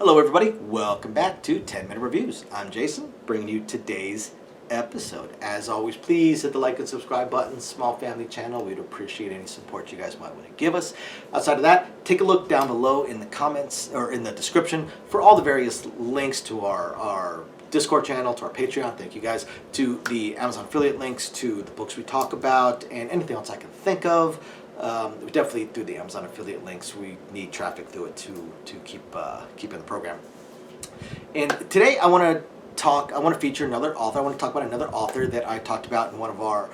Hello everybody, welcome back to 10 Minute Reviews. I'm Jason, bringing you today's episode. As always, please hit the like and subscribe button, small family channel. We'd appreciate any support you guys might want to give us. Outside of that, take a look down below in the comments or in the description for all the various links to our Discord channel, to our Patreon, thank you guys, to the Amazon affiliate links, to the books we talk about, and anything else I can think of. Definitely through the Amazon affiliate links. We need traffic through it to keep in the program. And today I want to feature another author. I want to talk about another author that I talked about in one of our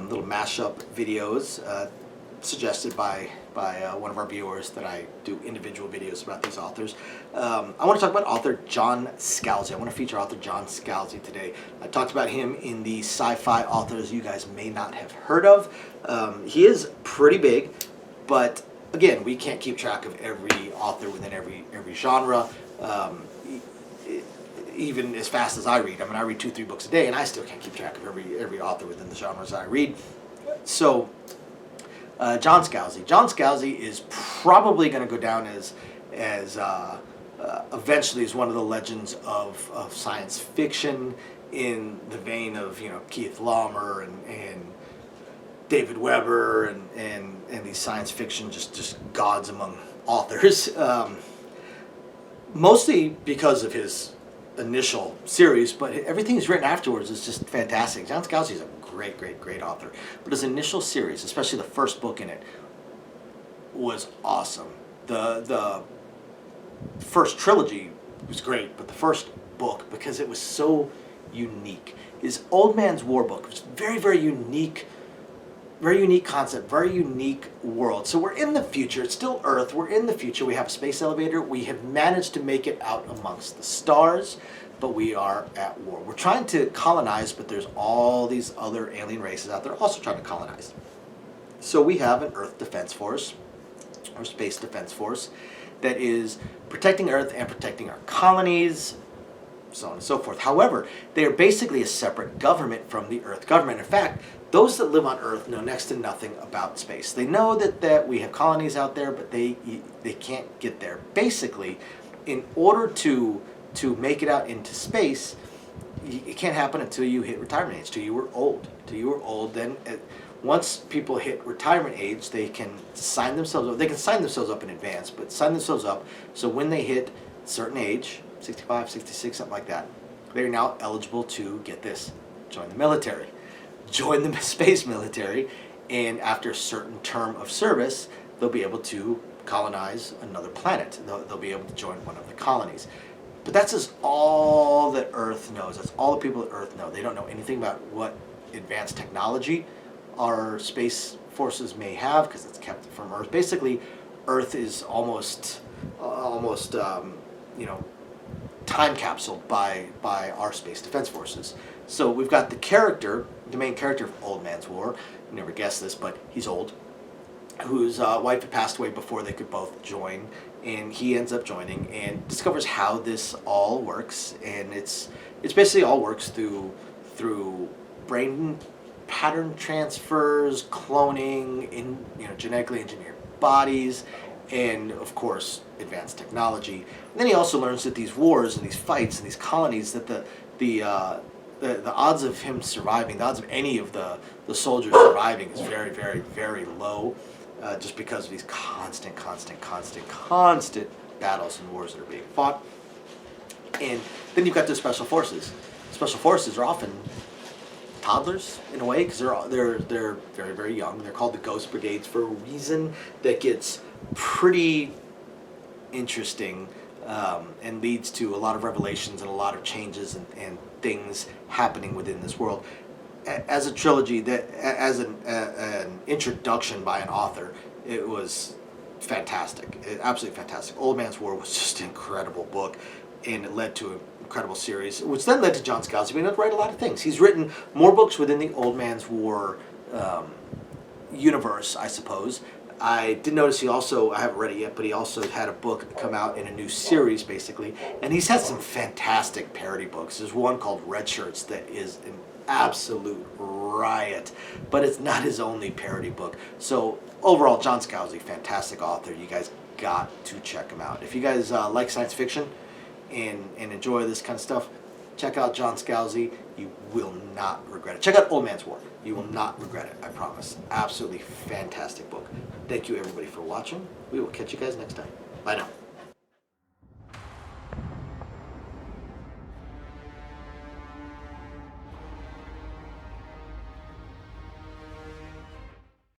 little mashup videos suggested by one of our viewers, that I do individual videos about these authors. I want to talk about author John Scalzi. I want to feature author John Scalzi today. I talked about him in the sci-fi authors you guys may not have heard of. He is pretty big, but again, we can't keep track of every author within every genre. Even as fast as I read. I mean, I read 2-3 books a day, and I still can't keep track of every author within the genres I read. So, John Scalzi. John Scalzi is probably going to go down as eventually as one of the legends of science fiction, in the vein of Keith Laumer and David Weber and these science fiction just gods among authors. Mostly because of his initial series, but everything he's written afterwards is just fantastic. John Scalzi is a great author, but his initial series, especially the first book in it, was awesome. The first trilogy was great, but the first book, because it was so unique, his Old Man's War book was very unique concept, very unique world. So we're in the future. It's still Earth. We're in the future. We have a space elevator. We have managed to make it out amongst the stars, but we are at war. We're trying to colonize, but there's all these other alien races out there also trying to colonize. So we have an Earth Defense Force, or Space Defense Force, that is protecting Earth and protecting our colonies, so on and so forth. However, they are basically a separate government from the Earth government. In fact, those that live on Earth know next to nothing about space. They know that we have colonies out there, but they can't get there. Basically, in order to make it out into space, it can't happen until you hit retirement age, till you were old. Then once people hit retirement age, they can sign themselves up. They can sign themselves up in advance, but sign themselves up so when they hit a certain age, 65, 66, something like that, they're now eligible to, get this, join the military. Join the space military, and after a certain term of service, they'll be able to colonize another planet. They'll be able to join one of the colonies. But that's just all that Earth knows. That's all the people that Earth know. They don't know anything about what advanced technology our space forces may have, because it's kept from Earth. Basically, Earth is almost time capsuled by our space defense forces. So we've got the main character of Old Man's War. You never guessed this, but he's old, whose wife had passed away before they could both join, and he ends up joining and discovers how this all works. And it's basically all works through brain pattern transfers, cloning, in genetically engineered bodies, and of course advanced technology. And then he also learns that these wars and these fights and these colonies, that the odds of him surviving, the odds of any of the soldiers surviving is very low, just because of these constant battles and wars that are being fought. And then you've got the special forces. Special forces are often toddlers in a way, because they're very young. They're called the Ghost Brigades for a reason that gets pretty interesting, and leads to a lot of revelations and a lot of changes and things happening within this world. As a trilogy, as an introduction by an author, it was fantastic. Absolutely fantastic. Old Man's War was just an incredible book, and it led to an incredible series, which then led to John Scalzi being able to write a lot of things. He's written more books within the Old Man's War universe, I suppose. I did notice he also, I haven't read it yet, but he also had a book come out in a new series, basically. And he's had some fantastic parody books. There's one called Red Shirts that is absolute riot. But it's not his only parody book. So overall, John Scalzi, fantastic author. You guys got to check him out. If you guys like science fiction and enjoy this kind of stuff, check out John Scalzi. You will not regret it. Check out Old Man's War. You will not regret it, I promise. Absolutely fantastic book. Thank you, everybody, for watching. We will catch you guys next time. Bye now.